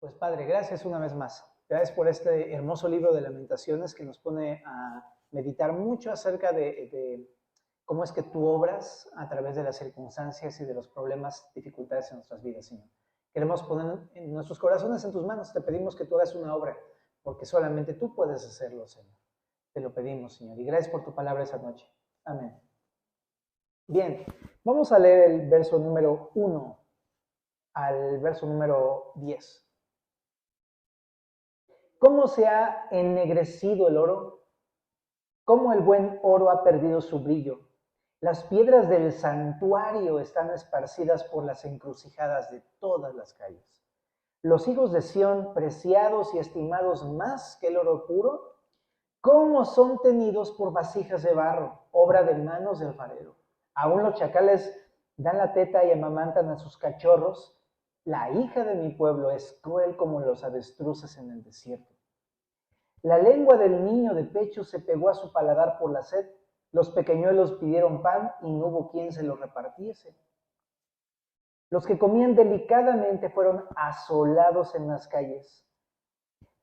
Pues Padre, gracias una vez más. Gracias por este hermoso libro de Lamentaciones que nos pone a meditar mucho acerca de cómo es que tú obras a través de las circunstancias y de los problemas, dificultades en nuestras vidas, Señor. Queremos poner en nuestros corazones en tus manos. Te pedimos que tú hagas una obra, porque solamente tú puedes hacerlo, Señor. Te lo pedimos, Señor. Y gracias por tu palabra esa noche. Amén. Bien, vamos a leer el verso número 1 al verso número 10. ¿Cómo se ha ennegrecido el oro? ¿Cómo el buen oro ha perdido su brillo? Las piedras del santuario están esparcidas por las encrucijadas de todas las calles. Los hijos de Sión, preciados y estimados más que el oro puro, ¿cómo son tenidos por vasijas de barro, obra de manos del alfarero? Aún los chacales dan la teta y amamantan a sus cachorros. La hija de mi pueblo es cruel como los avestruces en el desierto. La lengua del niño de pecho se pegó a su paladar por la sed. Los pequeñuelos pidieron pan y no hubo quien se lo repartiese. Los que comían delicadamente fueron asolados en las calles.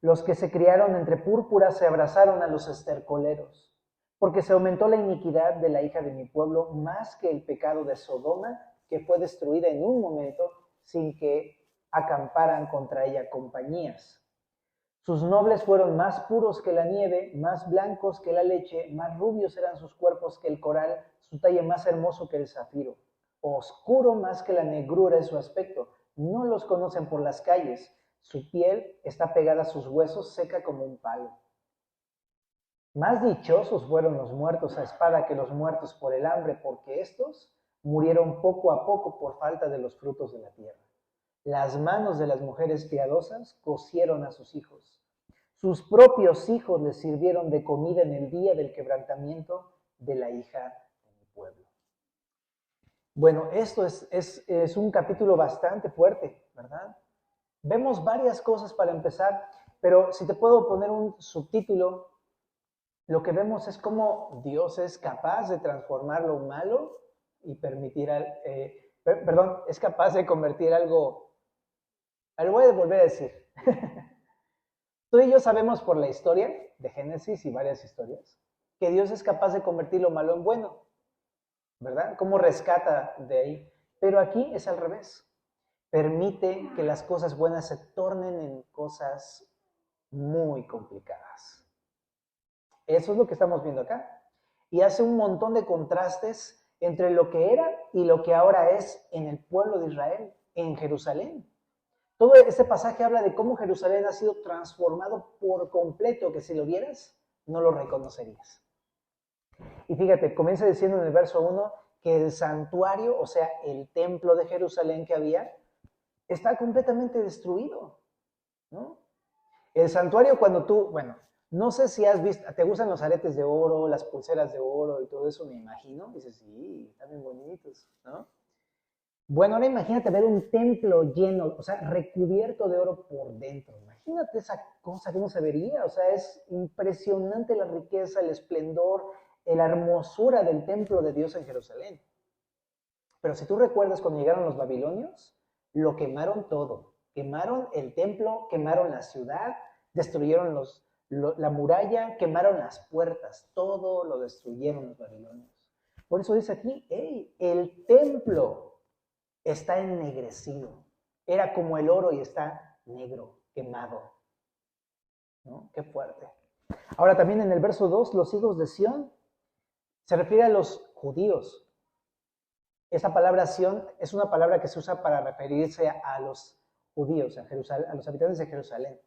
Los que se criaron entre púrpuras se abrazaron a los estercoleros, porque se aumentó la iniquidad de la hija de mi pueblo más que el pecado de Sodoma, que fue destruida en un momento sin que acamparan contra ella compañías. Sus nobles fueron más puros que la nieve, más blancos que la leche, más rubios eran sus cuerpos que el coral, su talle más hermoso que el zafiro. Oscuro más que la negrura es su aspecto. No los conocen por las calles. Su piel está pegada a sus huesos, seca como un palo. Más dichosos fueron los muertos a espada que los muertos por el hambre, porque estos murieron poco a poco por falta de los frutos de la tierra. Las manos de las mujeres piadosas cocieron a sus hijos. Sus propios hijos les sirvieron de comida en el día del quebrantamiento de la hija de mi pueblo. Bueno, esto es un capítulo bastante fuerte, ¿verdad? Vemos varias cosas para empezar, pero si te puedo poner un subtítulo, lo que vemos es cómo Dios es capaz de transformar lo malo y permitir, es capaz de convertir algo. Lo voy a volver a decir. Tú y yo sabemos por la historia de Génesis y varias historias que Dios es capaz de convertir lo malo en bueno, ¿verdad? Cómo rescata de ahí. Pero aquí es al revés. Permite que las cosas buenas se tornen en cosas muy complicadas. Eso es lo que estamos viendo acá. Y hace un montón de contrastes entre lo que era y lo que ahora es en el pueblo de Israel, en Jerusalén. Todo este pasaje habla de cómo Jerusalén ha sido transformado por completo, que si lo vieras, no lo reconocerías. Y fíjate, comienza diciendo en el verso 1 que el santuario, o sea, el templo de Jerusalén que había, está completamente destruido, ¿no? El santuario cuando tú, no sé si has visto, ¿te gustan los aretes de oro, las pulseras de oro y todo eso? Me imagino. Dices, sí, están bien bonitos, ¿no? Bueno, ahora imagínate ver un templo lleno, o sea, recubierto de oro por dentro. Imagínate esa cosa, cómo se vería. O sea, es impresionante la riqueza, el esplendor, la hermosura del templo de Dios en Jerusalén. Pero si tú recuerdas cuando llegaron los babilonios, lo quemaron todo. Quemaron el templo, quemaron la ciudad, destruyeron la muralla, quemaron las puertas. Todo lo destruyeron los babilonios. Por eso dice aquí, hey, el templo está ennegrecido. Era como el oro y está negro, quemado. ¿No? Qué fuerte. Ahora también en el verso 2, los hijos de Sión se refiere a los judíos. Esa palabra Sión es una palabra que se usa para referirse a los judíos, a los habitantes de Jerusalén.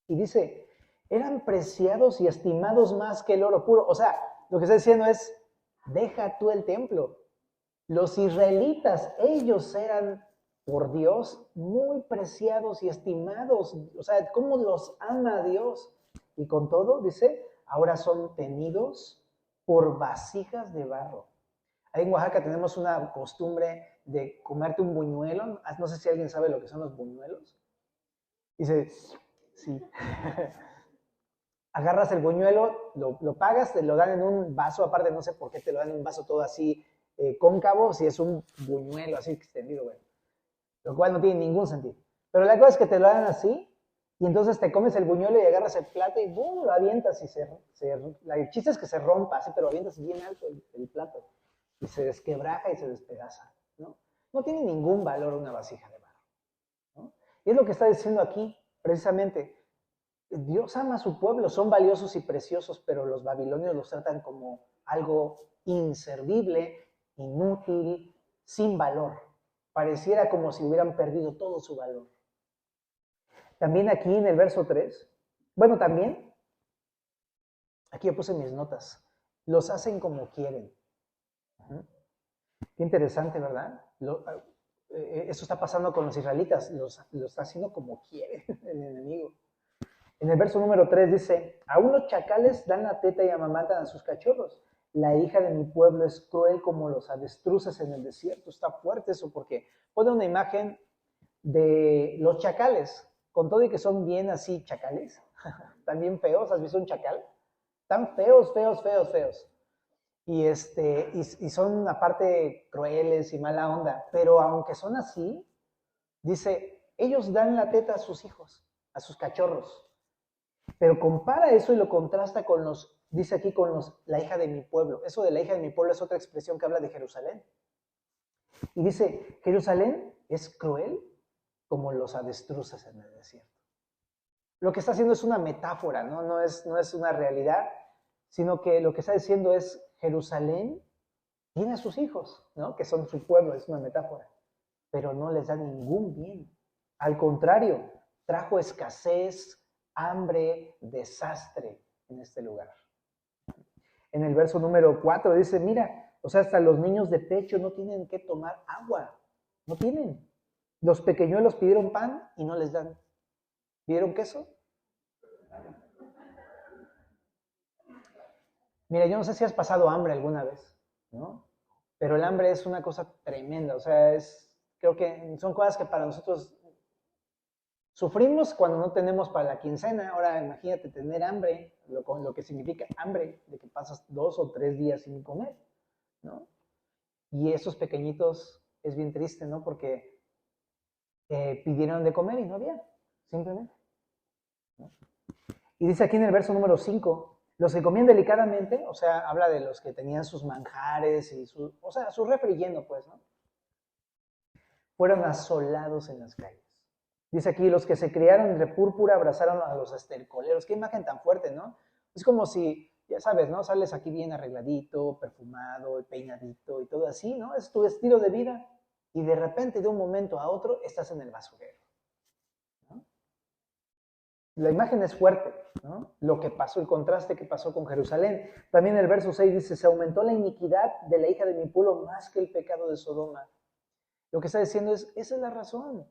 Y dice, eran preciados y estimados más que el oro puro. O sea, lo que está diciendo es, deja tú el templo. Los israelitas, ellos eran por Dios muy preciados y estimados. O sea, cómo los ama Dios. Y con todo, dice, ahora son tenidos por vasijas de barro. Ahí en Oaxaca tenemos una costumbre de comerte un buñuelo. No sé si alguien sabe lo que son los buñuelos. Dice, sí. Agarras el buñuelo, lo pagas, te lo dan en un vaso, aparte no sé por qué te lo dan en un vaso todo así cóncavo, si es un buñuelo así extendido, bueno. Lo cual no tiene ningún sentido. Pero la cosa es que te lo dan así, y entonces te comes el buñuelo y agarras el plato y ¡bum! Lo avientas y el chiste es que se rompa, así, pero avientas bien alto el plato y se desquebraja y se despedaza, ¿no? No tiene ningún valor una vasija de barro, ¿no? Y es lo que está diciendo aquí, precisamente. Dios ama a su pueblo, son valiosos y preciosos, pero los babilonios los tratan como algo inservible, inútil, sin valor. Pareciera como si hubieran perdido todo su valor. También aquí en el verso 3, bueno, también, aquí yo puse mis notas, los hacen como quieren. Qué interesante, ¿verdad? Eso está pasando con los israelitas, los está haciendo como quiere el enemigo. En el verso número 3 dice, aún los chacales dan la teta y amamantan a sus cachorros. La hija de mi pueblo es cruel como los avestruces en el desierto. Está fuerte eso porque pone una imagen de los chacales, con todo y que son bien así chacales, también feos. ¿Has visto un chacal? Tan feos, feos, feos, feos. Y son aparte crueles y mala onda. Pero aunque son así, dice, ellos dan la teta a sus hijos, a sus cachorros. Pero compara eso y lo contrasta con dice aquí la hija de mi pueblo. Eso de la hija de mi pueblo es otra expresión que habla de Jerusalén. Y dice, Jerusalén es cruel como los avestruces en el desierto. Lo que está haciendo es una metáfora, ¿no? No es una realidad, sino que lo que está diciendo es, Jerusalén tiene a sus hijos, ¿no? Que son su pueblo, es una metáfora, pero no les da ningún bien. Al contrario, trajo escasez, hambre, desastre en este lugar. En el verso número 4 dice, mira, o sea, hasta los niños de pecho no tienen que tomar agua, no tienen. Los pequeñuelos pidieron pan y no les dan. ¿Pidieron queso? Mira, yo no sé si has pasado hambre alguna vez, ¿no? Pero el hambre es una cosa tremenda, o sea, creo que son cosas que para nosotros sufrimos cuando no tenemos para la quincena. Ahora imagínate tener hambre, lo que significa hambre, de que pasas 2 o 3 días sin comer, ¿no? Y esos pequeñitos es bien triste, ¿no? Porque pidieron de comer y no había, simplemente, ¿no? Y dice aquí en el verso número 5, los que comían delicadamente, o sea, habla de los que tenían sus manjares y o sea, su refri lleno, pues, ¿no? Fueron asolados en las calles. Dice aquí, los que se criaron entre púrpura abrazaron a los estercoleros. Qué imagen tan fuerte, ¿no? Es como si, ya sabes, ¿no? Sales aquí bien arregladito, perfumado, peinadito y todo así, ¿no? Es tu estilo de vida. Y de repente, de un momento a otro, estás en el basurero, ¿no? La imagen es fuerte, ¿no? Lo que pasó, el contraste que pasó con Jerusalén. También el verso 6 dice, se aumentó la iniquidad de la hija de mi pueblo más que el pecado de Sodoma. Lo que está diciendo es, esa es la razón,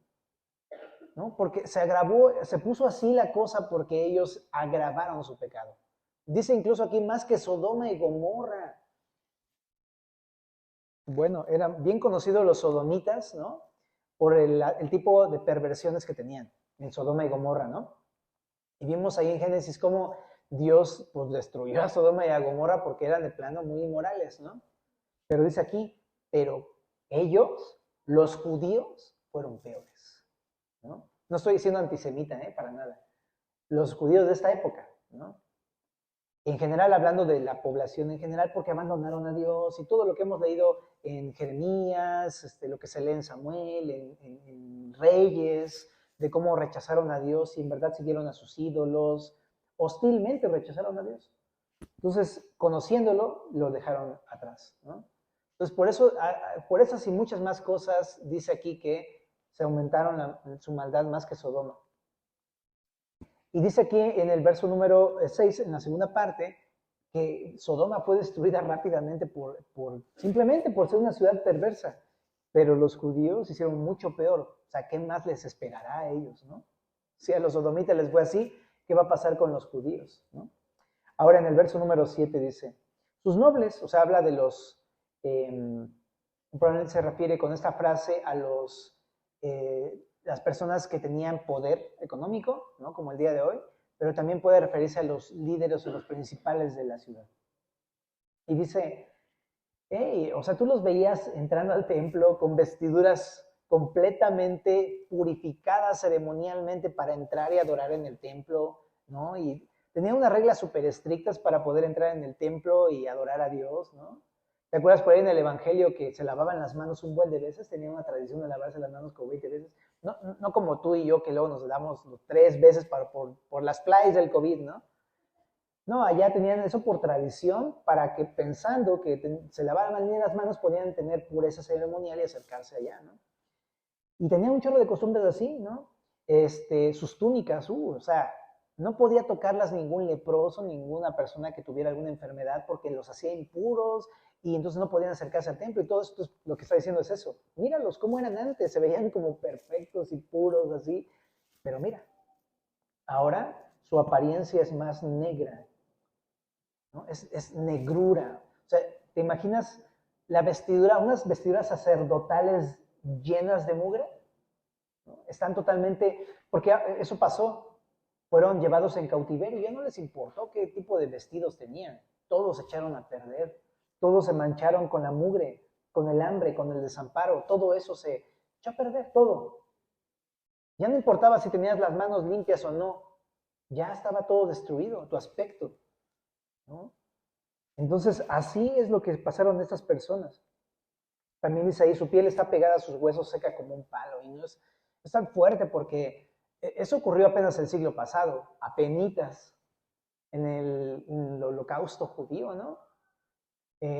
¿no? Porque se puso así la cosa porque ellos agravaron su pecado. Dice incluso aquí más que Sodoma y Gomorra. Bueno, eran bien conocidos los sodomitas, ¿no? Por el tipo de perversiones que tenían en Sodoma y Gomorra, ¿no? Y vimos ahí en Génesis cómo Dios pues destruyó a Sodoma y a Gomorra porque eran de plano muy inmorales, ¿no? Pero dice aquí, pero ellos, los judíos, fueron peores, ¿no? No estoy diciendo antisemita, para nada. Los judíos de esta época, ¿no? En general, hablando de la población en general, porque abandonaron a Dios y todo lo que hemos leído en Jeremías, lo que se lee en Samuel, en Reyes, de cómo rechazaron a Dios y en verdad siguieron a sus ídolos, hostilmente rechazaron a Dios. Entonces, conociéndolo, lo dejaron atrás, ¿no? Entonces, por esas y muchas más cosas, dice aquí que se aumentaron su maldad más que Sodoma. Y dice aquí en el verso número 6, en la segunda parte, que Sodoma fue destruida rápidamente simplemente por ser una ciudad perversa. Pero los judíos hicieron mucho peor. O sea, ¿qué más les esperará a ellos, no? Si a los sodomitas les fue así, ¿qué va a pasar con los judíos, no? Ahora en el verso número 7 dice, sus nobles, o sea, habla de probablemente se refiere con esta frase a las personas que tenían poder económico, ¿no? Como el día de hoy, pero también puede referirse a los líderes o los principales de la ciudad. Y dice, hey, o sea, tú los veías entrando al templo con completamente purificada ceremonialmente para entrar y adorar en el templo, ¿no? Y tenían unas reglas súper estrictas para poder entrar en el templo y adorar a Dios, ¿no? ¿Te acuerdas por ahí en el Evangelio que se lavaban las manos un buen de veces? Tenían una tradición de lavarse las manos como 20 veces. No, no como tú y yo que luego nos damos 3 veces por las plagas del COVID, ¿no? No, allá tenían eso por tradición para que pensando que se lavaban bien las manos podían tener pureza ceremonial y acercarse allá, ¿no? Y tenían un chorro de costumbres así, ¿no? Sus túnicas, o sea, no podía tocarlas ningún leproso, ninguna persona que tuviera alguna enfermedad porque los hacía impuros y entonces no podían acercarse al templo y todo esto lo que está diciendo es eso. Míralos cómo eran antes, se veían como perfectos y puros así, pero mira, ahora su apariencia es más negra, ¿no? Es negrura. O sea, ¿te imaginas la vestidura, unas vestiduras sacerdotales llenas de mugre? ¿No? Están totalmente, porque eso pasó, fueron llevados en cautiverio, ya no les importó qué tipo de vestidos tenían, todos se echaron a perder, todos se mancharon con la mugre, con el hambre, con el desamparo, todo eso se echó a perder, todo. Ya no importaba si tenías las manos limpias o no, ya estaba todo destruido, tu aspecto, ¿no? Entonces, así es lo que pasaron estas personas. También dice ahí, su piel está pegada a sus huesos, seca como un palo. Y no es tan fuerte porque eso ocurrió apenas el siglo pasado, apenitas, en el holocausto judío, ¿no?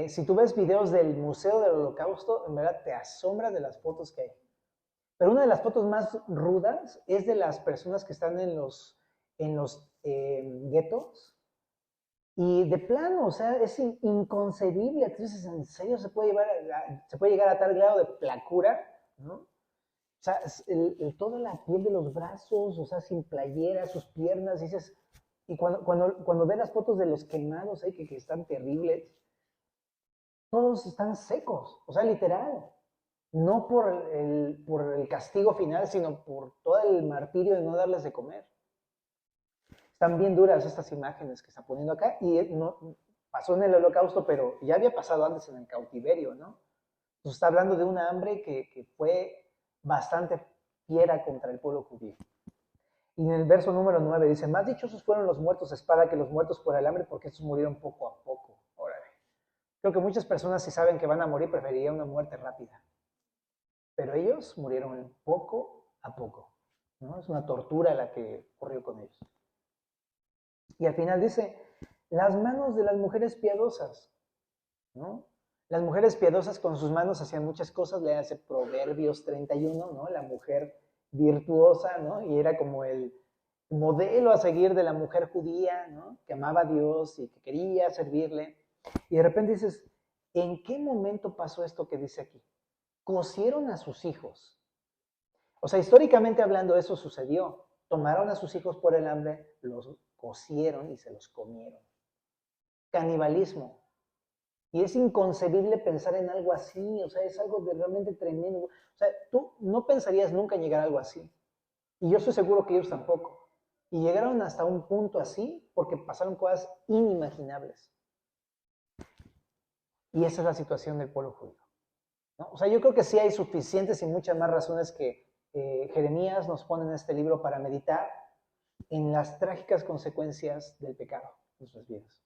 Si tú ves videos del Museo del Holocausto, en verdad te asombras de las fotos que hay. Pero una de las fotos más rudas es de las personas que están en los guetos. Y de plano, o sea, es inconcebible. Entonces, ¿en serio se puede llegar a tal grado de flacura? ¿No? O sea, toda la piel de los brazos, o sea, sin playera, sus piernas, dices, y cuando ves las fotos de los quemados, que están terribles, todos están secos, o sea, literal. No por el castigo final, sino por todo el martirio de no darles de comer. Están bien duras estas imágenes que está poniendo acá y no, pasó en el holocausto, pero ya había pasado antes en el cautiverio, ¿no? Entonces está hablando de una hambre que fue bastante fiera contra el pueblo judío. Y en el verso número 9 dice, más dichosos fueron los muertos a espada que los muertos por el hambre, porque estos murieron poco a poco. Órale. Creo que muchas personas si saben que van a morir preferirían una muerte rápida. Pero ellos murieron poco a poco, ¿no? Es una tortura la que ocurrió con ellos. Y al final dice, las manos de las mujeres piadosas, ¿no? Las mujeres piadosas con sus manos hacían muchas cosas, le hace Proverbios 31, ¿no? La mujer virtuosa, ¿no? Y era como el modelo a seguir de la mujer judía, ¿no? Que amaba a Dios y que quería servirle. Y de repente dices, ¿en qué momento pasó esto que dice aquí? Cosieron a sus hijos. O sea, históricamente hablando, eso sucedió. Tomaron a sus hijos por el hambre, los cocieron y se los comieron. Canibalismo. Y es inconcebible pensar en algo así, o sea, es algo de realmente tremendo. O sea, tú no pensarías nunca en llegar a algo así. Y yo estoy seguro que ellos tampoco. Y llegaron hasta un punto así porque pasaron cosas inimaginables. Y esa es la situación del pueblo judío, ¿no? O sea, yo creo que sí hay suficientes y muchas más razones que Jeremías nos pone en este libro para meditar en las trágicas consecuencias del pecado en nuestras vidas.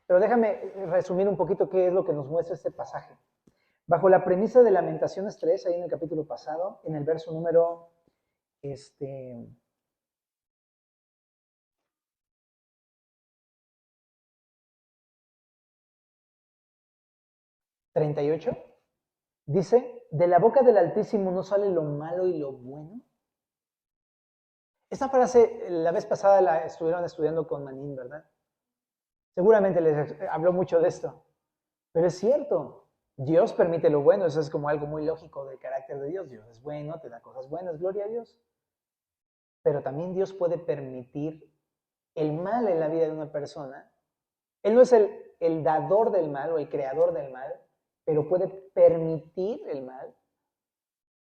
Pero déjame resumir un poquito qué es lo que nos muestra este pasaje. Bajo la premisa de Lamentaciones 3, ahí en el capítulo pasado, en el verso número 38, dice, de la boca del Altísimo no sale lo malo y lo bueno. Esta frase, la vez pasada la estuvieron estudiando con Manín, ¿verdad? Seguramente les habló mucho de esto. Pero es cierto, Dios permite lo bueno, eso es como algo muy lógico del carácter de Dios. Dios es bueno, te da cosas buenas, gloria a Dios. Pero también Dios puede permitir el mal en la vida de una persona. Él no es el dador del mal o el creador del mal, pero puede permitir el mal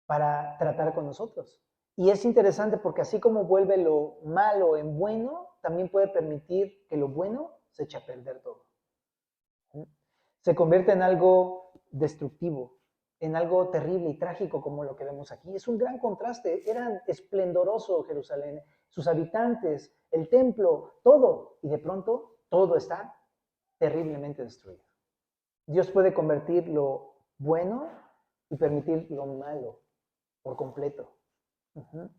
para tratar con nosotros. Y es interesante porque así como vuelve lo malo en bueno, también puede permitir que lo bueno se eche a perder todo. Se convierte en algo destructivo. en algo terrible y trágico como lo que vemos aquí. Es un gran contraste. Era esplendoroso Jerusalén, sus habitantes, el templo, todo. Y de pronto todo está terriblemente destruido. Dios puede convertir lo bueno y permitir lo malo por completo. Uh-huh.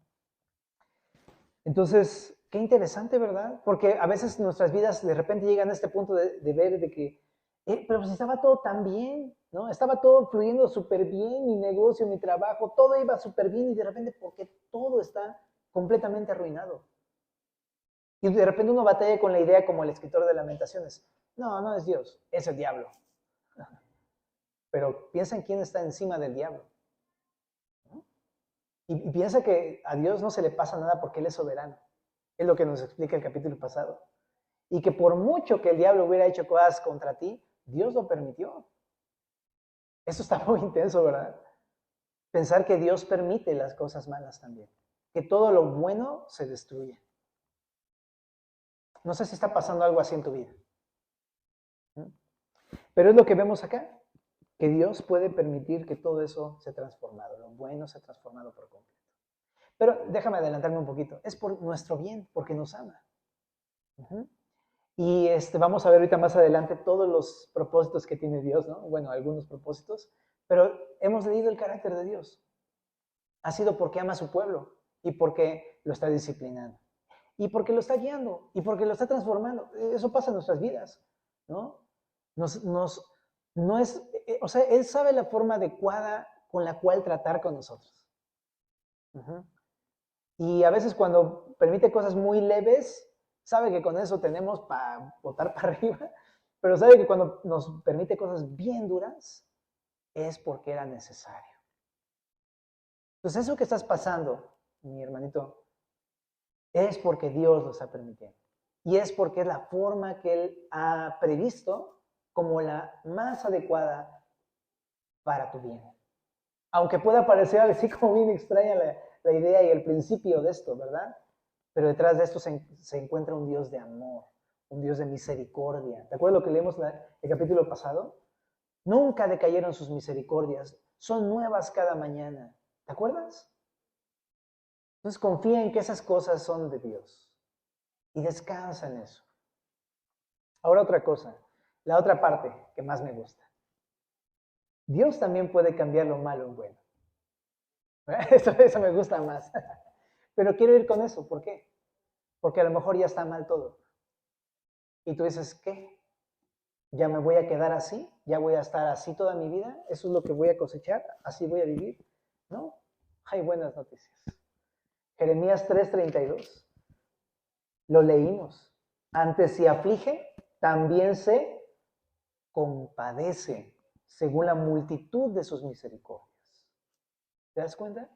Entonces, qué interesante, ¿verdad? Porque a veces nuestras vidas de repente llegan a este punto de ver de que, pero pues estaba todo tan bien, ¿no? Estaba todo fluyendo súper bien, mi negocio, mi trabajo, todo iba súper bien y de repente, porque todo está completamente arruinado. Y de repente uno batalla con la idea como el escritor de Lamentaciones. No, no es Dios, es el diablo. Pero piensa en quién está encima del diablo. ¿No? Y piensa que a Dios no se le pasa nada porque Él es soberano. Es lo que nos explica el capítulo pasado. Y que por mucho que el diablo hubiera hecho cosas contra ti, Dios lo permitió. Eso está muy intenso, ¿verdad? Pensar que Dios permite las cosas malas también. Que todo lo bueno se destruye. No sé si está pasando algo así en tu vida. Pero es lo que vemos acá. Que Dios puede permitir que todo eso sea transformado. Lo bueno sea transformado por completo. Pero déjame adelantarme un poquito. Es por nuestro bien, porque nos ama. Uh-huh. Y vamos a ver ahorita más adelante todos los propósitos que tiene Dios, ¿no? Bueno, algunos propósitos, pero hemos leído el carácter de Dios. Ha sido porque ama a su pueblo y porque lo está disciplinando y porque lo está guiando y porque lo está transformando. Eso pasa en nuestras vidas, ¿no? No es, o sea, Él sabe la forma adecuada con la cual tratar con nosotros. Uh-huh. Y a veces cuando permite cosas muy leves, sabe que con eso tenemos para botar para arriba, pero sabe que cuando nos permite cosas bien duras, es porque era necesario. Entonces eso que estás pasando, mi hermanito, es porque Dios lo está permitiendo. Y es porque es la forma que Él ha previsto como la más adecuada para tu bien. Aunque pueda parecer así como bien extraña la idea y el principio de esto, ¿verdad? Pero detrás de esto se encuentra un Dios de amor, un Dios de misericordia. ¿Te acuerdas lo que leímos el capítulo pasado? Nunca decayeron sus misericordias, son nuevas cada mañana. ¿Te acuerdas? Entonces confía en que esas cosas son de Dios y descansa en eso. Ahora otra cosa, la otra parte que más me gusta. Dios también puede cambiar lo malo en bueno. Eso me gusta más. Pero quiero ir con eso, ¿por qué? Porque a lo mejor ya está mal todo. Y tú dices, ¿qué? ¿Ya me voy a quedar así? ¿Ya voy a estar así toda mi vida? ¿Eso es lo que voy a cosechar? ¿Así voy a vivir? No, hay buenas noticias. Jeremías 3:32. Lo leímos. Antes si aflige, también se compadece según la multitud de sus misericordias. ¿Te das cuenta?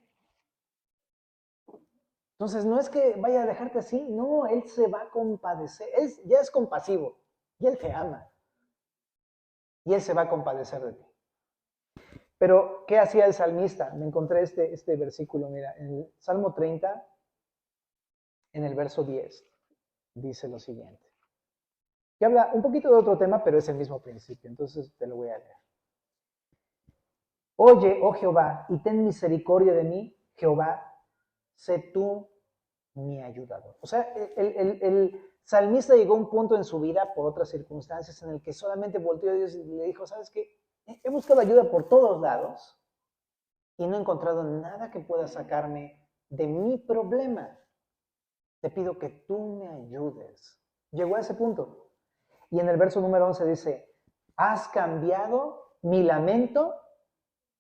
Entonces, no es que vaya a dejarte así, no, Él se va a compadecer. Él ya es compasivo y Él te ama. Y Él se va a compadecer de ti. Pero, ¿qué hacía el salmista? Me encontré este versículo, mira, en el Salmo 30, en el verso 10, dice lo siguiente. Que habla un poquito de otro tema, pero es el mismo principio, entonces te lo voy a leer. Oye, oh Jehová, y ten misericordia de mí, Jehová, sé tú mi ayudador. O sea, el salmista llegó a un punto en su vida, por otras circunstancias, en el que solamente volteó a Dios y le dijo, ¿sabes qué? He buscado ayuda por todos lados y no he encontrado nada que pueda sacarme de mi problema. Te pido que tú me ayudes. Llegó a ese punto. Y en el verso número 11 dice, has cambiado mi lamento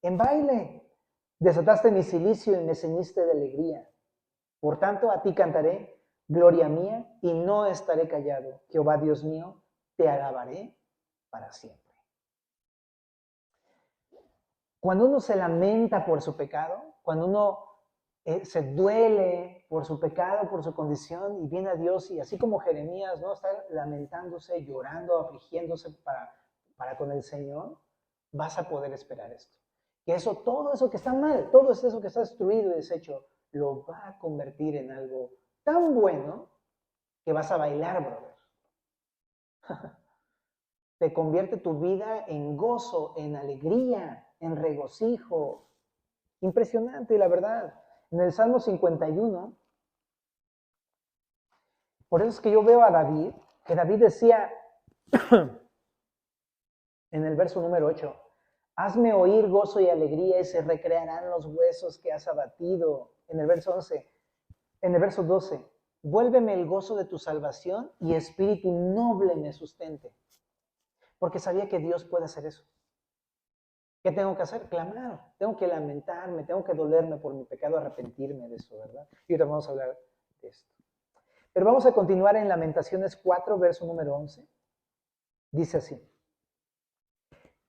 en baile. Desataste mi cilicio y me ceñiste de alegría. Por tanto, a ti cantaré, gloria mía, y no estaré callado. Jehová Dios mío, te alabaré para siempre. Cuando uno se lamenta por su pecado, cuando uno se duele por su pecado, por su condición, y viene a Dios, y así como Jeremías, ¿no? Está lamentándose, llorando, afligiéndose para con el Señor, vas a poder esperar esto. Que eso, todo eso que está mal, todo eso que está destruido y deshecho, lo va a convertir en algo tan bueno que vas a bailar, brother. Te convierte tu vida en gozo, en alegría, en regocijo. Impresionante, la verdad. En el Salmo 51, por eso es que yo veo a David, que David decía en el verso número 8, hazme oír gozo y alegría y se recrearán los huesos que has abatido. En el verso 11, en el verso 12, vuélveme el gozo de tu salvación y espíritu noble me sustente. Porque sabía que Dios puede hacer eso. ¿Qué tengo que hacer? Clamar. Tengo que lamentarme, tengo que dolerme por mi pecado, arrepentirme de eso, ¿verdad? Y ahora vamos a hablar de esto. Pero vamos a continuar en Lamentaciones 4, verso número 11. Dice así.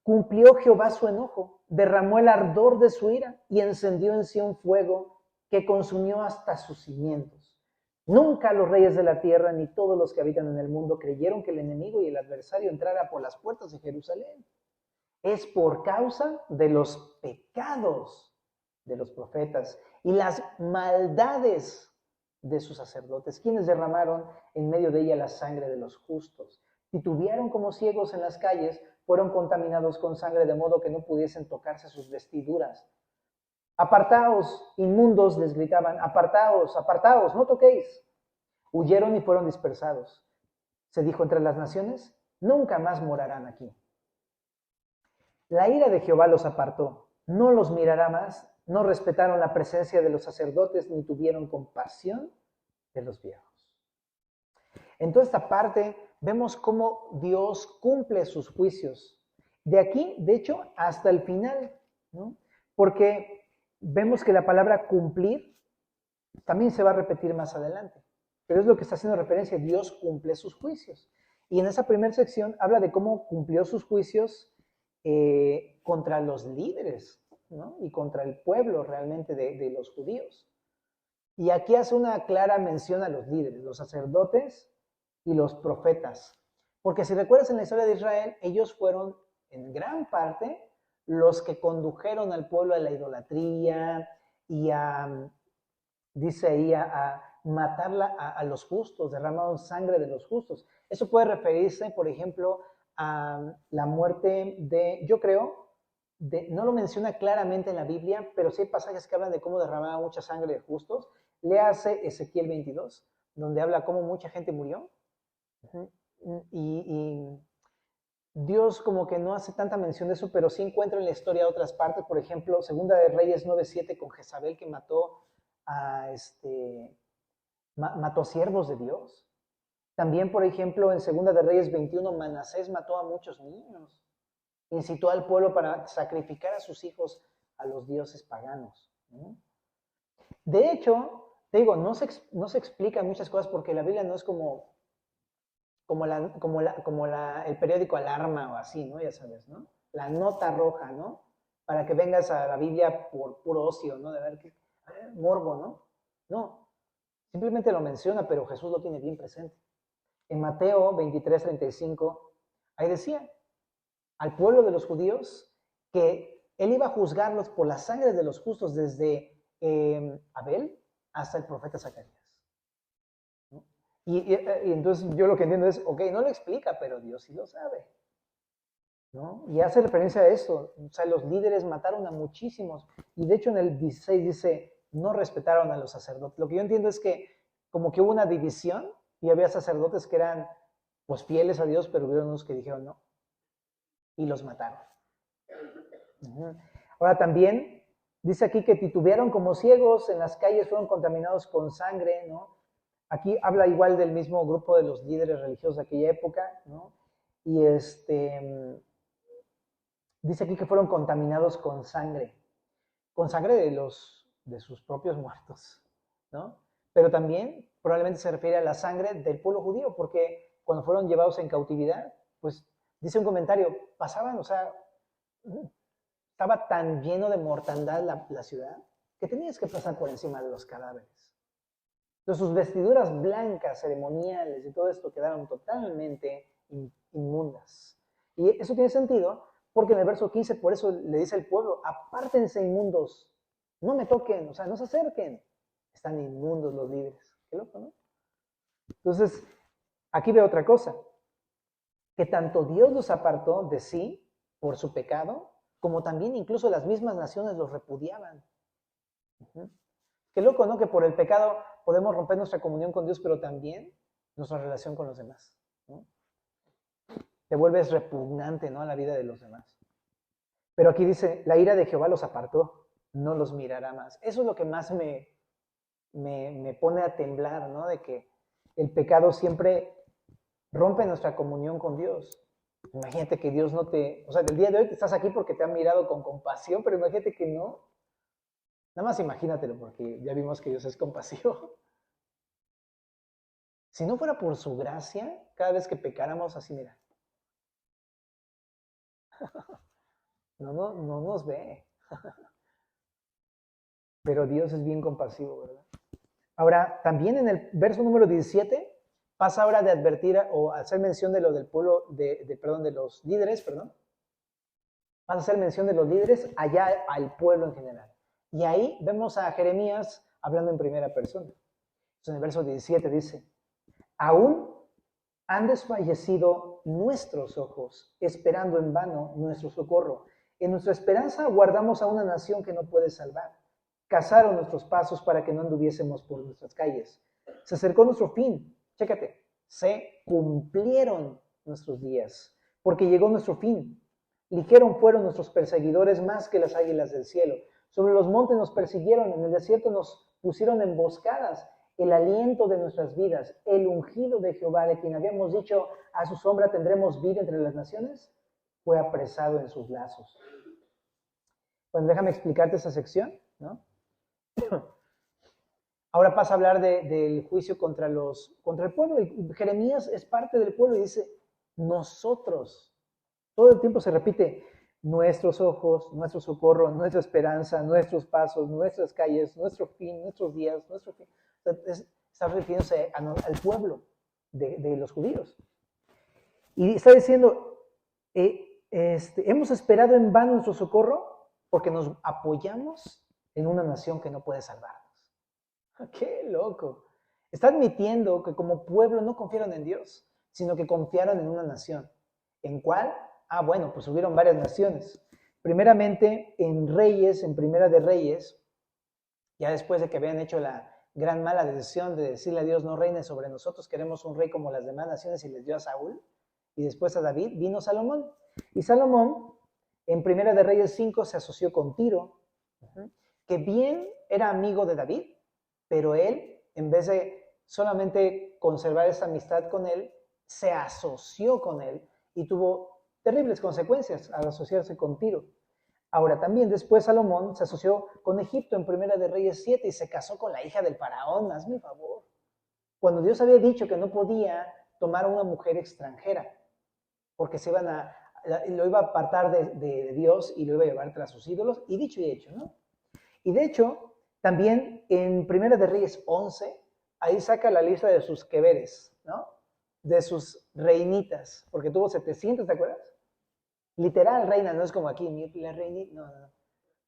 Cumplió Jehová su enojo, derramó el ardor de su ira y encendió en sí un fuego que consumió hasta sus cimientos. Nunca los reyes de la tierra ni todos los que habitan en el mundo creyeron que el enemigo y el adversario entrara por las puertas de Jerusalén. Es por causa de los pecados de los profetas y las maldades de sus sacerdotes, quienes derramaron en medio de ella la sangre de los justos. Titubearon como ciegos en las calles, fueron contaminados con sangre de modo que no pudiesen tocarse sus vestiduras. Apartaos, inmundos, les gritaban, apartaos, apartaos, no toquéis. Huyeron y fueron dispersados. Se dijo entre las naciones, nunca más morarán aquí. La ira de Jehová los apartó, no los mirará más, no respetaron la presencia de los sacerdotes, ni tuvieron compasión de los viejos. En toda esta parte vemos cómo Dios cumple sus juicios. De aquí, de hecho, hasta el final, ¿no? Porque vemos que la palabra cumplir también se va a repetir más adelante. Pero es lo que está haciendo referencia, Dios cumple sus juicios. Y en esa primera sección habla de cómo cumplió sus juicios contra los líderes, ¿no? Y contra el pueblo realmente de los judíos. Y aquí hace una clara mención a los líderes, los sacerdotes y los profetas. Porque si recuerdas en la historia de Israel, ellos fueron en gran parte los que condujeron al pueblo a la idolatría y dice ahí, a matar a los justos, derramaron sangre de los justos. Eso puede referirse, por ejemplo, a la muerte de, yo creo, no lo menciona claramente en la Biblia, pero sí hay pasajes que hablan de cómo derramaba mucha sangre de justos. Léase Ezequiel 22, donde habla cómo mucha gente murió. Y Dios como que no hace tanta mención de eso, pero sí encuentra en la historia otras partes. Por ejemplo, Segunda de Reyes 9:7 con Jezabel, que mató a siervos de Dios. También, por ejemplo, en Segunda de Reyes 21, Manasés mató a muchos niños. Incitó al pueblo para sacrificar a sus hijos a los dioses paganos, ¿no? De hecho, te digo, no se explican muchas cosas porque la Biblia no es como el periódico Alarma o así, ¿no? Ya sabes, ¿no? La nota roja, ¿no? Para que vengas a la Biblia por puro ocio, ¿no? De ver qué morbo, ¿no? No, simplemente lo menciona, pero Jesús lo tiene bien presente. En Mateo 23:35, ahí decía al pueblo de los judíos que él iba a juzgarlos por la sangre de los justos desde Abel hasta el profeta Zacarías, ¿no? Y entonces yo lo que entiendo es, ok, no lo explica, pero Dios sí lo sabe, ¿no? Y hace referencia a esto, o sea, los líderes mataron a muchísimos, y de hecho en el 16 dice, no respetaron a los sacerdotes. Lo que yo entiendo es que como que hubo una división y había sacerdotes que eran pues fieles a Dios, pero hubieron unos que dijeron no, y los mataron. Ahora también dice aquí que titubearon como ciegos, en las calles fueron contaminados con sangre, ¿no? Aquí habla igual del mismo grupo de los líderes religiosos de aquella época, ¿no? Y dice aquí que fueron contaminados con sangre de sus propios muertos, ¿no? Pero también probablemente se refiere a la sangre del pueblo judío, porque cuando fueron llevados en cautividad, pues dice un comentario, pasaban, o sea, estaba tan lleno de mortandad la ciudad que tenías que pasar por encima de los cadáveres. Entonces sus vestiduras blancas, ceremoniales y todo esto quedaron totalmente inmundas. Y eso tiene sentido porque en el verso 15 por eso le dice al pueblo, apártense inmundos, no me toquen, o sea, no se acerquen. Están inmundos los líderes. Qué loco, ¿no? Entonces, aquí veo otra cosa, que tanto Dios los apartó de sí por su pecado, como también incluso las mismas naciones los repudiaban. Qué loco, ¿no? Que por el pecado podemos romper nuestra comunión con Dios, pero también nuestra relación con los demás, ¿no? Te vuelves repugnante, ¿no?, a la vida de los demás. Pero aquí dice, la ira de Jehová los apartó, no los mirará más. Eso es lo que más me pone a temblar, ¿no? De que el pecado siempre rompe nuestra comunión con Dios. Imagínate que Dios no te... O sea, del día de hoy estás aquí porque te han mirado con compasión, pero imagínate que no. Nada más imagínatelo, porque ya vimos que Dios es compasivo. Si no fuera por su gracia, cada vez que pecáramos así, mira. No nos ve. Pero Dios es bien compasivo, ¿verdad? Ahora, también en el verso número 17, pasa ahora de advertir o hacer mención de lo del pueblo, de los líderes, perdón. Pasa a hacer mención de los líderes allá al pueblo en general. Y ahí vemos a Jeremías hablando en primera persona. Entonces, en el verso 17 dice, aún han desfallecido nuestros ojos, esperando en vano nuestro socorro. En nuestra esperanza guardamos a una nación que no puede salvar. Cazaron nuestros pasos para que no anduviésemos por nuestras calles. Se acercó nuestro fin. Chécate. Se cumplieron nuestros días, porque llegó nuestro fin. Ligeros fueron nuestros perseguidores más que las águilas del cielo. Sobre los montes nos persiguieron, en el desierto nos pusieron emboscadas. El aliento de nuestras vidas, el ungido de Jehová, de quien habíamos dicho, a su sombra tendremos vida entre las naciones, fue apresado en sus lazos. Bueno, déjame explicarte esa sección, ¿no? Ahora pasa a hablar del juicio contra el pueblo, y Jeremías es parte del pueblo y dice, nosotros, todo el tiempo se repite, nuestros ojos, nuestro socorro, nuestra esperanza, nuestros pasos, nuestras calles, nuestro fin, nuestros días, nuestro fin. Está refiriéndose al pueblo de los judíos. Y está diciendo, hemos esperado en vano nuestro socorro porque nos apoyamos en una nación que no puede salvarnos. ¡Qué loco! Está admitiendo que como pueblo no confiaron en Dios, sino que confiaron en una nación. ¿En cuál? Bueno, pues hubieron varias naciones. Primeramente en Reyes, en Primera de Reyes, ya después de que habían hecho la gran mala decisión de decirle a Dios, no reine sobre nosotros, queremos un rey como las demás naciones, y les dio a Saúl, y después a David, vino Salomón. Y Salomón, en Primera de Reyes 5, se asoció con Tiro, que bien era amigo de David, pero él, en vez de solamente conservar esa amistad con él, se asoció con él y tuvo terribles consecuencias al asociarse con Tiro. Ahora también después Salomón se asoció con Egipto en Primera de Reyes 7 y se casó con la hija del faraón, hazme un favor. Cuando Dios había dicho que no podía tomar a una mujer extranjera, porque lo iba a apartar de Dios y lo iba a llevar tras sus ídolos, y dicho y hecho, ¿no? Y de hecho, también en Primera de Reyes 11, ahí saca la lista de sus queveres, ¿no? De sus reinitas, porque tuvo 700, ¿te acuerdas? Literal reina, no es como aquí, la reinita, no.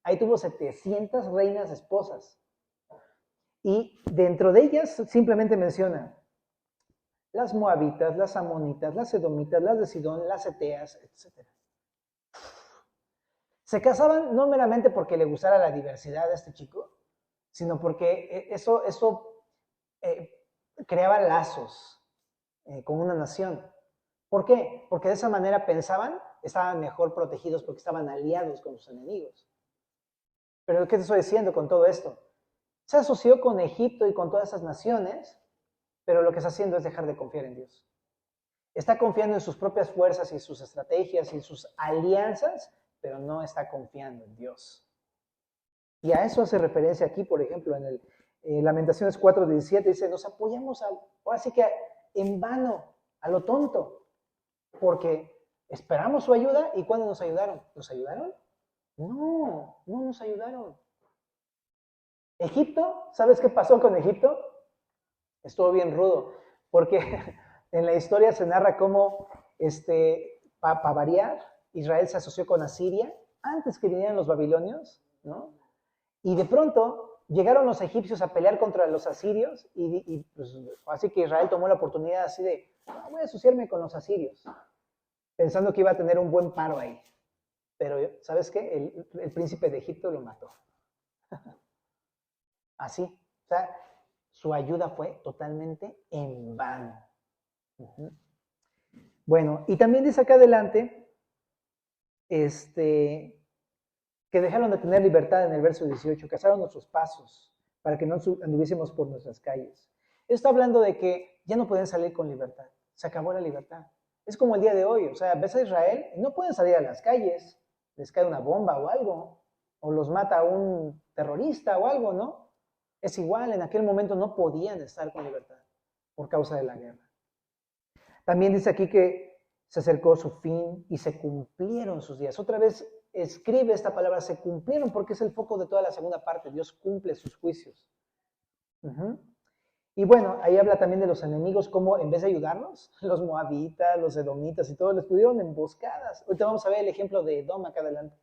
Ahí tuvo 700 reinas esposas. Y dentro de ellas simplemente menciona las moabitas, las amonitas, las edomitas, las de Sidón, las eteas, etc. Se casaban no meramente porque le gustara la diversidad a este chico, sino porque eso creaba lazos con una nación. ¿Por qué? Porque de esa manera pensaban, estaban mejor protegidos porque estaban aliados con sus enemigos. Pero ¿qué te estoy diciendo con todo esto? Se asoció con Egipto y con todas esas naciones, pero lo que está haciendo es dejar de confiar en Dios. Está confiando en sus propias fuerzas y sus estrategias y sus alianzas, pero no está confiando en Dios. Y a eso hace referencia aquí, por ejemplo, en Lamentaciones 4:17, dice, nos apoyamos ahora sí que en vano, a lo tonto, porque esperamos su ayuda. ¿Y cuándo nos ayudaron? ¿Nos ayudaron? No nos ayudaron. Egipto, ¿sabes qué pasó con Egipto? Estuvo bien rudo, porque en la historia se narra cómo, para variar, Israel se asoció con Asiria antes que vinieran los babilonios, ¿no? Y de pronto llegaron los egipcios a pelear contra los asirios y pues, así que Israel tomó la oportunidad así de, voy a asociarme con los asirios, pensando que iba a tener un buen paro ahí. pero ¿sabes qué? El príncipe de Egipto lo mató. Así, o sea, su ayuda fue totalmente en vano. Bueno, y también dice acá adelante, que dejaron de tener libertad en el verso 18, cazaron nuestros pasos para que no anduviésemos por nuestras calles. Está hablando de que ya no pueden salir con libertad, se acabó la libertad. Es como el día de hoy, o sea, ves a Israel, no pueden salir a las calles, les cae una bomba o algo, o los mata un terrorista o algo, ¿no? Es igual, en aquel momento no podían estar con libertad por causa de la guerra. También dice aquí que se acercó su fin y se cumplieron sus días. Otra vez escribe esta palabra, se cumplieron, porque es el foco de toda la segunda parte. Dios cumple sus juicios. Y bueno, ahí habla también de los enemigos, cómo en vez de ayudarnos, los moabitas, los edomitas y todos les pudieron emboscadas. Ahorita vamos a ver el ejemplo de Edom acá adelante.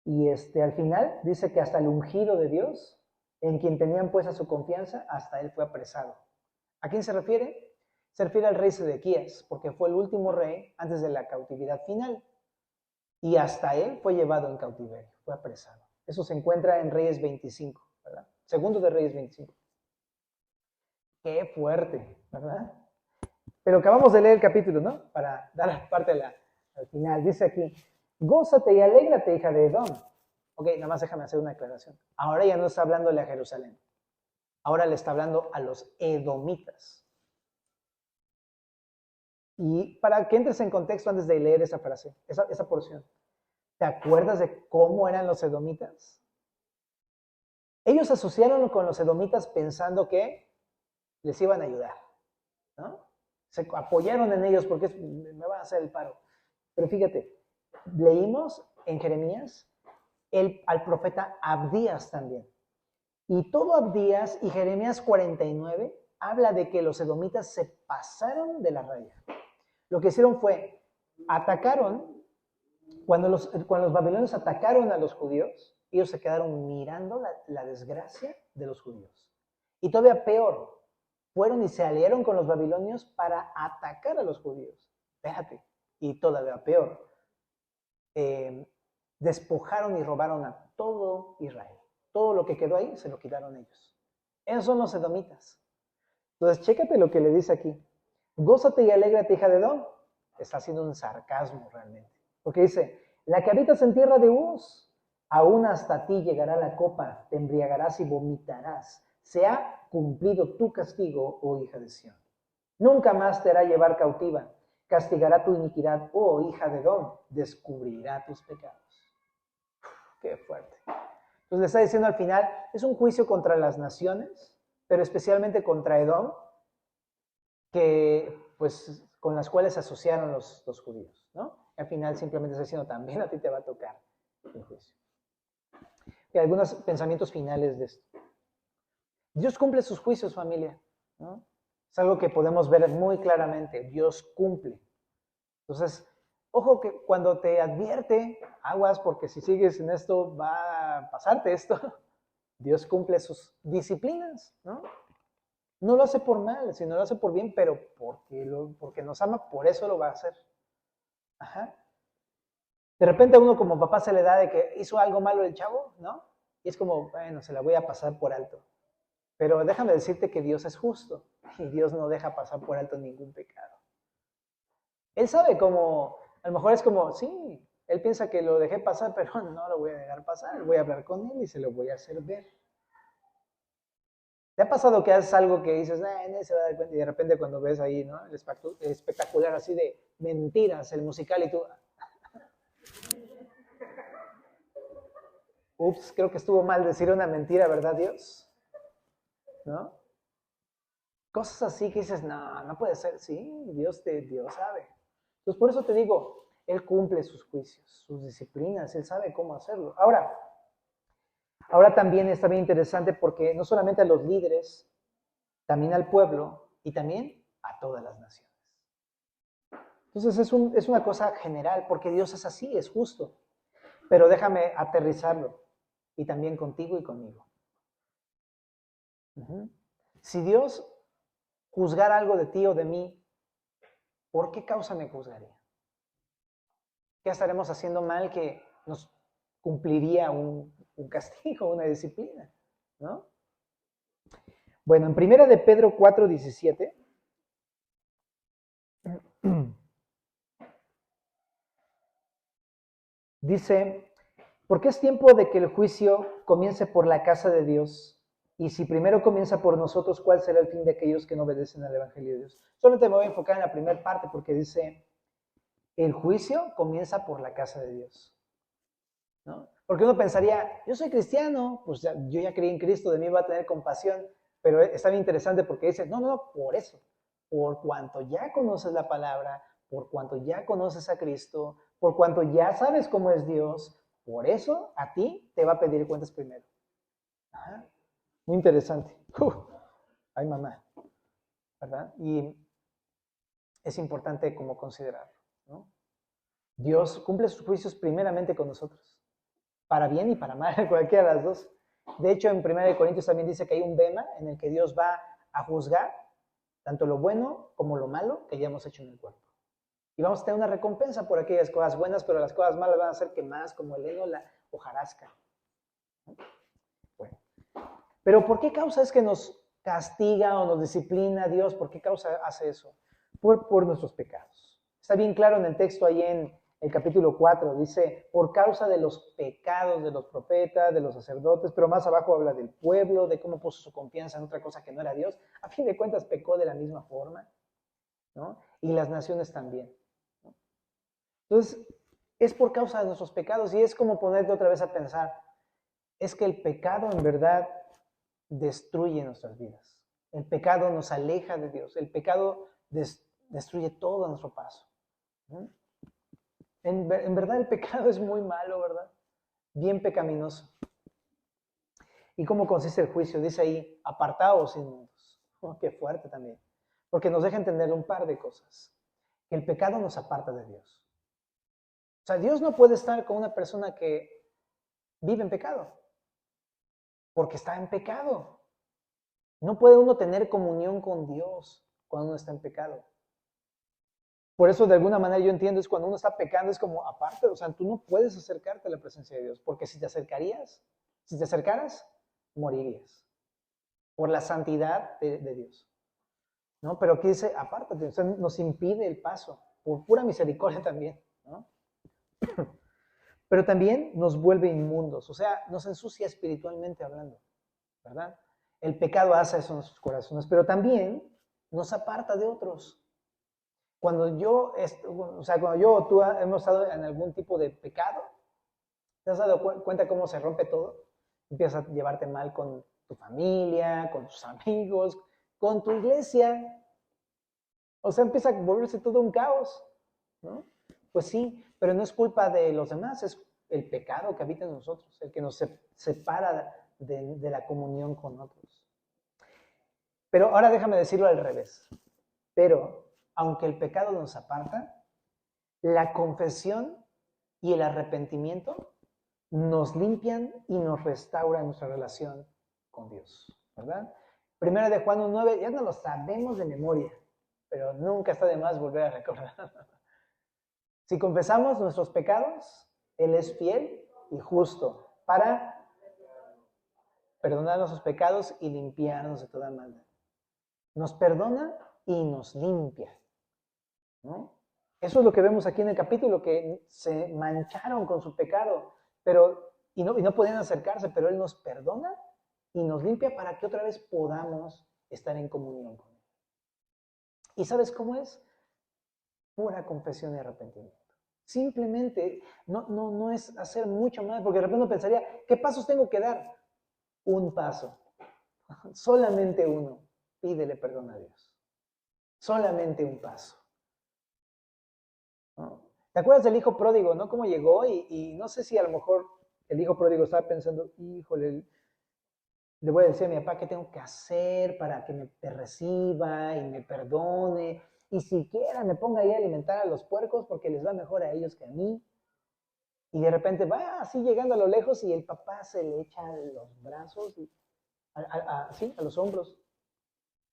Y al final dice que hasta el ungido de Dios, en quien tenían puesta su confianza, hasta él fue apresado. ¿A quién se refiere? Se refiere al rey Sedequías, porque fue el último rey antes de la cautividad final. Y hasta él fue llevado en cautiverio, fue apresado. Eso se encuentra en Reyes 25, ¿verdad? Segundo de Reyes 25. Qué fuerte, ¿verdad? Pero acabamos de leer el capítulo, ¿no? Para dar la parte al final. Dice aquí, gózate y alégrate, hija de Edom. Ok, nada más déjame hacer una aclaración. Ahora ya no está hablándole a Jerusalén. Ahora le está hablando a los edomitas. Y para que entres en contexto antes de leer esa frase, esa porción, ¿te acuerdas de cómo eran los edomitas? Ellos se asociaron con los edomitas pensando que les iban a ayudar, ¿no? Se apoyaron en ellos porque me van a hacer el paro. Pero fíjate, leímos en Jeremías al profeta Abdías también. Y todo Abdías y Jeremías 49 habla de que los edomitas se pasaron de la raya. Lo que hicieron fue, atacaron, cuando los babilonios atacaron a los judíos, ellos se quedaron mirando la desgracia de los judíos. Y todavía peor, fueron y se aliaron con los babilonios para atacar a los judíos. Fíjate, y todavía peor, despojaron y robaron a todo Israel. Todo lo que quedó ahí se lo quitaron ellos. Esos son los edomitas. Entonces, chécate lo que le dice aquí. Gózate y alégrate, hija de Edom. Está haciendo un sarcasmo realmente. Porque dice, la que habitas en tierra de Uz, aún hasta ti llegará la copa, te embriagarás y vomitarás. Se ha cumplido tu castigo, oh hija de Sión. Nunca más te hará llevar cautiva. Castigará tu iniquidad, oh hija de Edom. Descubrirá tus pecados. Qué fuerte. Entonces le está diciendo al final, es un juicio contra las naciones, pero especialmente contra Edom, que pues con las cuales se asociaron los judíos, ¿no? Al final simplemente está diciendo, también a ti te va a tocar el juicio. Y algunos pensamientos finales de esto. Dios cumple sus juicios, familia, ¿no? Es algo que podemos ver muy claramente. Dios cumple. Entonces, ojo que cuando te advierte, aguas, porque si sigues en esto va a pasarte esto. Dios cumple sus disciplinas, ¿no? No lo hace por mal, sino lo hace por bien, pero porque nos ama, por eso lo va a hacer. Ajá. De repente a uno como papá se le da de que hizo algo malo el chavo, ¿no? Y es como, bueno, se la voy a pasar por alto. Pero déjame decirte que Dios es justo y Dios no deja pasar por alto ningún pecado. Él sabe cómo, a lo mejor es como, sí, él piensa que lo dejé pasar, pero no lo voy a dejar pasar, voy a hablar con él y se lo voy a hacer ver. ¿Te ha pasado que haces algo que dices, nadie se va a dar cuenta? Y de repente cuando ves ahí, ¿no? El espectacular así de mentiras, el musical y tú, ups, creo que estuvo mal decir una mentira, ¿verdad, Dios? ¿No? Cosas así que dices, no, no puede ser. Sí, Dios sabe. Entonces, por eso te digo, Él cumple sus juicios, sus disciplinas, Él sabe cómo hacerlo. Ahora también está bien interesante porque no solamente a los líderes, también al pueblo y también a todas las naciones. Entonces es una cosa general, porque Dios es así, es justo. Pero déjame aterrizarlo, y también contigo y conmigo. Si Dios juzgara algo de ti o de mí, ¿por qué causa me juzgaría? ¿Qué estaremos haciendo mal que nos cumpliría un castigo, una disciplina? ¿No? Bueno, en primera de Pedro 4:17 dice, porque es tiempo de que el juicio comience por la casa de Dios, y si primero comienza por nosotros, ¿cuál será el fin de aquellos que no obedecen al Evangelio de Dios? Solamente me voy a enfocar en la primera parte porque dice, el juicio comienza por la casa de Dios, ¿no? Porque uno pensaría, yo soy cristiano, pues yo ya creí en Cristo, de mí va a tener compasión, pero está bien interesante porque dice, no, por eso, por cuanto ya conoces la palabra, por cuanto ya conoces a Cristo, por cuanto ya sabes cómo es Dios, por eso a ti te va a pedir cuentas primero. Ajá. Muy interesante. Ay, mamá, ¿verdad? Y es importante como considerarlo, ¿no? Dios cumple sus juicios primeramente con nosotros, para bien y para mal, cualquiera de las dos. De hecho, en 1 Corintios también dice que hay un bema en el que Dios va a juzgar tanto lo bueno como lo malo que ya hemos hecho en el cuerpo. Y vamos a tener una recompensa por aquellas cosas buenas, pero las cosas malas van a ser quemadas como el heno, la hojarasca. Bueno, pero ¿por qué causa es que nos castiga o nos disciplina Dios? ¿Por qué causa hace eso? Por nuestros pecados. Está bien claro en el texto ahí en el capítulo 4, dice, por causa de los pecados de los profetas, de los sacerdotes, pero más abajo habla del pueblo, de cómo puso su confianza en otra cosa que no era Dios. A fin de cuentas pecó de la misma forma, ¿no? Y las naciones también, ¿no? Entonces, es por causa de nuestros pecados y es como ponerte otra vez a pensar, es que el pecado en verdad destruye nuestras vidas. El pecado nos aleja de Dios. El pecado destruye todo a nuestro paso. ¿No? En verdad el pecado es muy malo, ¿verdad? Bien pecaminoso. ¿Y cómo consiste el juicio? Dice ahí, apartaos inmundos. Oh, qué fuerte también. Porque nos deja entender un par de cosas. Que el pecado nos aparta de Dios. O sea, Dios no puede estar con una persona que vive en pecado. Porque está en pecado. No puede uno tener comunión con Dios cuando uno está en pecado. Por eso, de alguna manera, yo entiendo, es cuando uno está pecando, es como aparte, o sea, tú no puedes acercarte a la presencia de Dios, porque si te acercaras, morirías por la santidad de Dios, ¿no? Pero aquí dice, apártate, o sea, nos impide el paso, por pura misericordia también, ¿no? Pero también nos vuelve inmundos, o sea, nos ensucia espiritualmente hablando, ¿verdad? El pecado hace eso en nuestros corazones, pero también nos aparta de otros. Cuando yo o tú hemos estado en algún tipo de pecado, ¿te has dado cuenta cómo se rompe todo? Empiezas a llevarte mal con tu familia, con tus amigos, con tu iglesia. O sea, empieza a volverse todo un caos, ¿no? Pues sí, pero no es culpa de los demás, es el pecado que habita en nosotros, el que nos separa de la comunión con otros. Pero ahora déjame decirlo al revés. Pero, aunque el pecado nos aparta, la confesión y el arrepentimiento nos limpian y nos restauran nuestra relación con Dios, ¿verdad? Primera de Juan 1:9, ya no lo sabemos de memoria, pero nunca está de más volver a recordar. Si confesamos nuestros pecados, Él es fiel y justo para perdonar nuestros pecados y limpiarnos de toda maldad. Nos perdona y nos limpia, ¿no? Eso es lo que vemos aquí en el capítulo, que se mancharon con su pecado, y no podían acercarse, pero Él nos perdona y nos limpia para que otra vez podamos estar en comunión con Él. ¿Y sabes cómo es? Pura confesión y arrepentimiento. Simplemente no es hacer mucho más, porque de repente uno pensaría, ¿qué pasos tengo que dar? Un paso, solamente uno. Pídele perdón a Dios. Solamente un paso, ¿no? ¿Te acuerdas del hijo pródigo, no? Cómo llegó y no sé si a lo mejor el hijo pródigo estaba pensando, híjole, le voy a decir a mi papá qué tengo que hacer para que me reciba y me perdone y siquiera me ponga ahí a alimentar a los puercos porque les va mejor a ellos que a mí. Y de repente va así llegando a lo lejos y el papá se le echa los brazos, sí, a los hombros.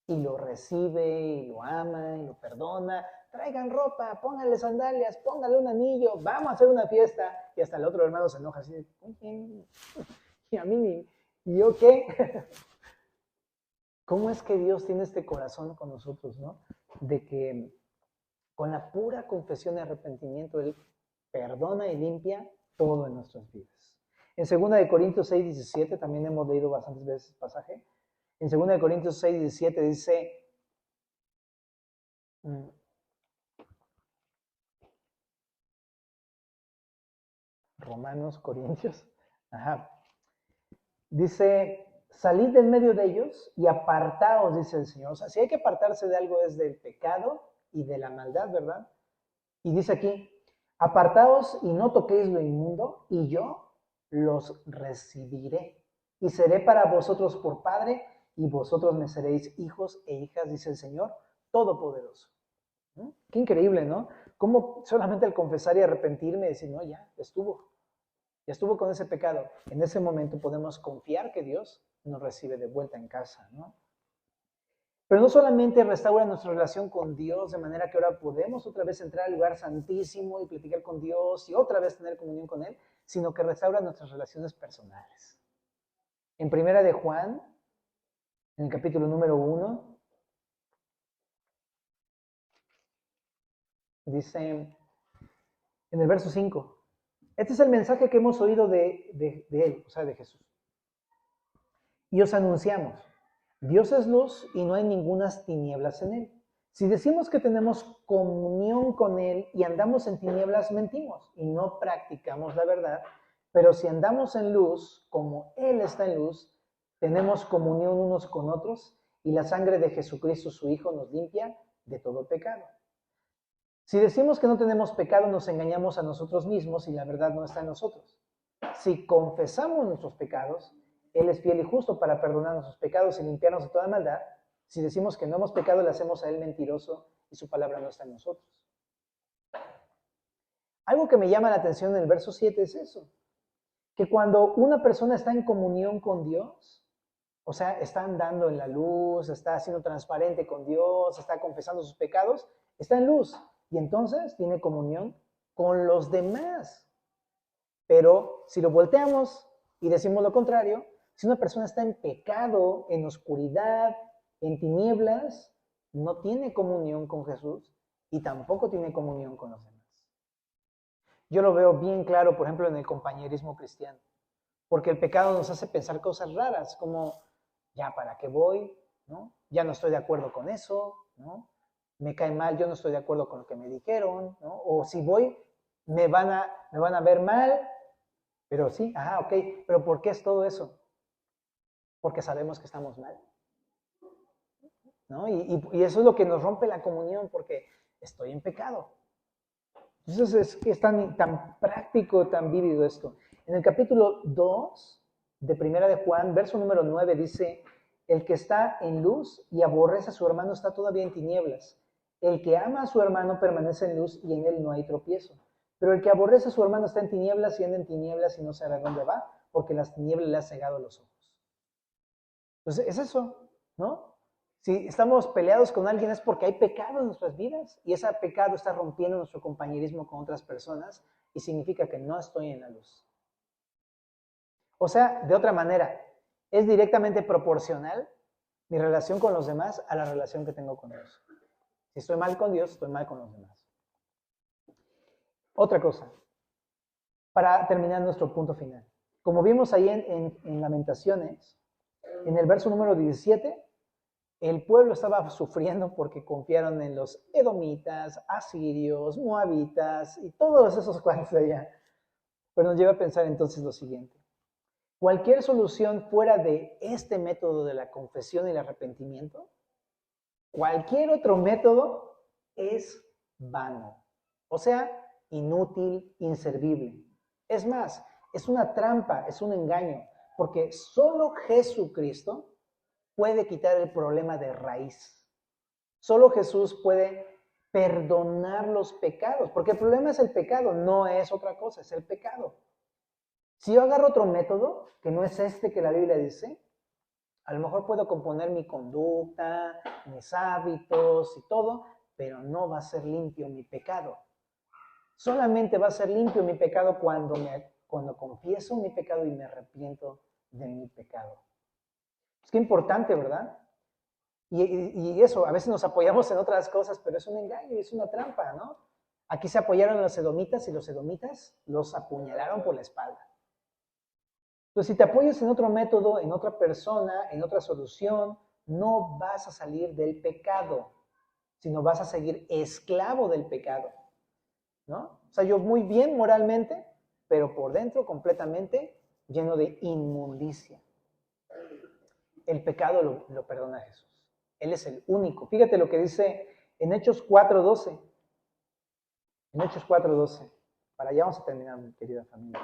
y lo recibe, y lo ama, y lo perdona. Traigan ropa, pónganle sandalias, pónganle un anillo, vamos a hacer una fiesta. Y hasta el otro hermano se enoja así, y a mí ni, ¿y yo qué? ¿Cómo es que Dios tiene este corazón con nosotros, no? De que con la pura confesión y arrepentimiento Él perdona y limpia todo en nuestras vidas. En 2 Corintios 6:17, también hemos leído bastantes veces el pasaje. En 2 Corintios 6:17 dice, Romanos, Corintios, ajá, dice, salid del medio de ellos y apartaos, dice el Señor. O sea, si hay que apartarse de algo es del pecado y de la maldad, ¿verdad? Y dice aquí, apartaos y no toquéis lo inmundo, y yo los recibiré. Y seré para vosotros por Padre, y vosotros me seréis hijos e hijas, dice el Señor Todopoderoso. ¿No? Qué increíble, ¿no? Cómo solamente al confesar y arrepentirme, decir, no, ya estuvo con ese pecado. En ese momento podemos confiar que Dios nos recibe de vuelta en casa, ¿no? Pero no solamente restaura nuestra relación con Dios, de manera que ahora podemos otra vez entrar al lugar santísimo y platicar con Dios y otra vez tener comunión con Él, sino que restaura nuestras relaciones personales. En Primera de Juan, en el capítulo número 1, dice en el verso 5, este es el mensaje que hemos oído de Él, o sea, de Jesús. Y os anunciamos, Dios es luz y no hay ningunas tinieblas en Él. Si decimos que tenemos comunión con Él y andamos en tinieblas, mentimos y no practicamos la verdad. Pero si andamos en luz, como Él está en luz, tenemos comunión unos con otros y la sangre de Jesucristo, su Hijo, nos limpia de todo pecado. Si decimos que no tenemos pecado, nos engañamos a nosotros mismos y la verdad no está en nosotros. Si confesamos nuestros pecados, Él es fiel y justo para perdonar nuestros pecados y limpiarnos de toda maldad. Si decimos que no hemos pecado, le hacemos a Él mentiroso y su palabra no está en nosotros. Algo que me llama la atención en el verso 7 es eso, que cuando una persona está en comunión con Dios, o sea, está andando en la luz, está siendo transparente con Dios, está confesando sus pecados, está en luz y entonces tiene comunión con los demás. Pero si lo volteamos y decimos lo contrario, si una persona está en pecado, en oscuridad, en tinieblas, no tiene comunión con Jesús y tampoco tiene comunión con los demás. Yo lo veo bien claro, por ejemplo, en el compañerismo cristiano, porque el pecado nos hace pensar cosas raras, como, ya, ¿para qué voy? ¿No? Ya no estoy de acuerdo con eso, ¿no? Me cae mal, yo no estoy de acuerdo con lo que me dijeron, ¿no? O si voy, me van a ver mal, pero sí, ok, pero ¿por qué es todo eso? Porque sabemos que estamos mal, ¿no? Y eso es lo que nos rompe la comunión, porque estoy en pecado. Entonces es tan práctico, tan vívido esto. En el capítulo 2 de Primera de Juan, verso número 9, dice, el que está en luz y aborrece a su hermano está todavía en tinieblas. El que ama a su hermano permanece en luz y en él no hay tropiezo. Pero el que aborrece a su hermano está en tinieblas y anda en tinieblas y no sabe a dónde va, porque las tinieblas le han cegado los ojos. Entonces es eso, ¿no? Si estamos peleados con alguien es porque hay pecado en nuestras vidas y ese pecado está rompiendo nuestro compañerismo con otras personas y significa que no estoy en la luz. O sea, de otra manera, es directamente proporcional mi relación con los demás a la relación que tengo con Dios. Si estoy mal con Dios, estoy mal con los demás. Otra cosa, para terminar nuestro punto final. Como vimos ahí en Lamentaciones, en el verso número 17, el pueblo estaba sufriendo porque confiaron en los edomitas, asirios, moabitas y todos esos cuantos de allá. Pero nos lleva a pensar entonces lo siguiente. Cualquier solución fuera de este método de la confesión y el arrepentimiento, cualquier otro método es vano. O sea, inútil, inservible. Es más, es una trampa, es un engaño, porque solo Jesucristo puede quitar el problema de raíz. Solo Jesús puede perdonar los pecados, porque el problema es el pecado, no es otra cosa, es el pecado. Si yo agarro otro método, que no es este que la Biblia dice, A lo mejor puedo componer mi conducta, mis hábitos y todo, pero no va a ser limpio mi pecado. Solamente va a ser limpio mi pecado cuando confieso mi pecado y me arrepiento de mi pecado. Es que importante, ¿verdad? Y eso, a veces nos apoyamos en otras cosas, pero es un engaño, es una trampa, ¿no? Aquí se apoyaron los edomitas y los edomitas los apuñalaron por la espalda. Entonces, si te apoyas en otro método, en otra persona, en otra solución, no vas a salir del pecado, sino vas a seguir esclavo del pecado, ¿no? O sea, yo muy bien moralmente, pero por dentro completamente lleno de inmundicia. El pecado lo perdona Jesús. Él es el único. Fíjate lo que dice en Hechos 4:12. En Hechos 4:12. Para allá vamos a terminar, mi querida familia.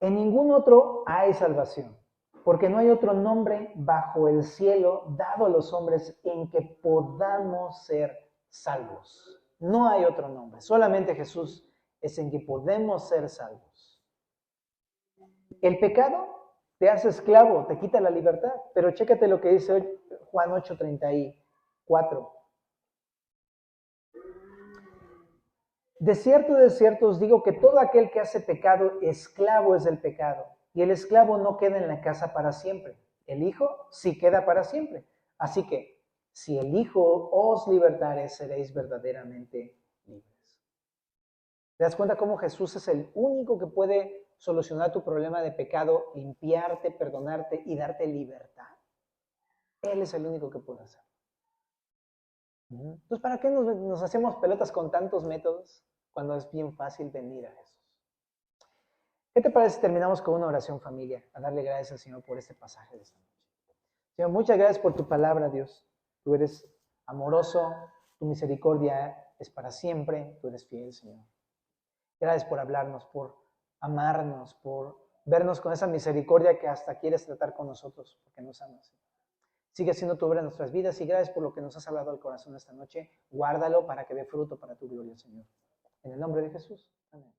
En ningún otro hay salvación, porque no hay otro nombre bajo el cielo dado a los hombres en que podamos ser salvos. No hay otro nombre, solamente Jesús es en que podemos ser salvos. El pecado te hace esclavo, te quita la libertad, pero chécate lo que dice Juan 8:34. De cierto os digo que todo aquel que hace pecado, esclavo es del pecado. Y el esclavo no queda en la casa para siempre. El Hijo sí queda para siempre. Así que, si el Hijo os libertare, seréis verdaderamente libres. ¿Te das cuenta cómo Jesús es el único que puede solucionar tu problema de pecado, limpiarte, perdonarte y darte libertad? Él es el único que puede hacerlo. Entonces, ¿para qué nos hacemos pelotas con tantos métodos cuando es bien fácil venir a Jesús? ¿Qué te parece si terminamos con una oración, familia? A darle gracias al Señor por este pasaje de esta noche. Señor, muchas gracias por tu palabra, Dios. Tú eres amoroso, tu misericordia es para siempre, tú eres fiel, Señor. Gracias por hablarnos, por amarnos, por vernos con esa misericordia que hasta quieres tratar con nosotros, porque nos amas. Sigue haciendo tu obra en nuestras vidas y gracias por lo que nos has hablado al corazón esta noche. Guárdalo para que dé fruto para tu gloria, Señor. En el nombre de Jesús. Amén.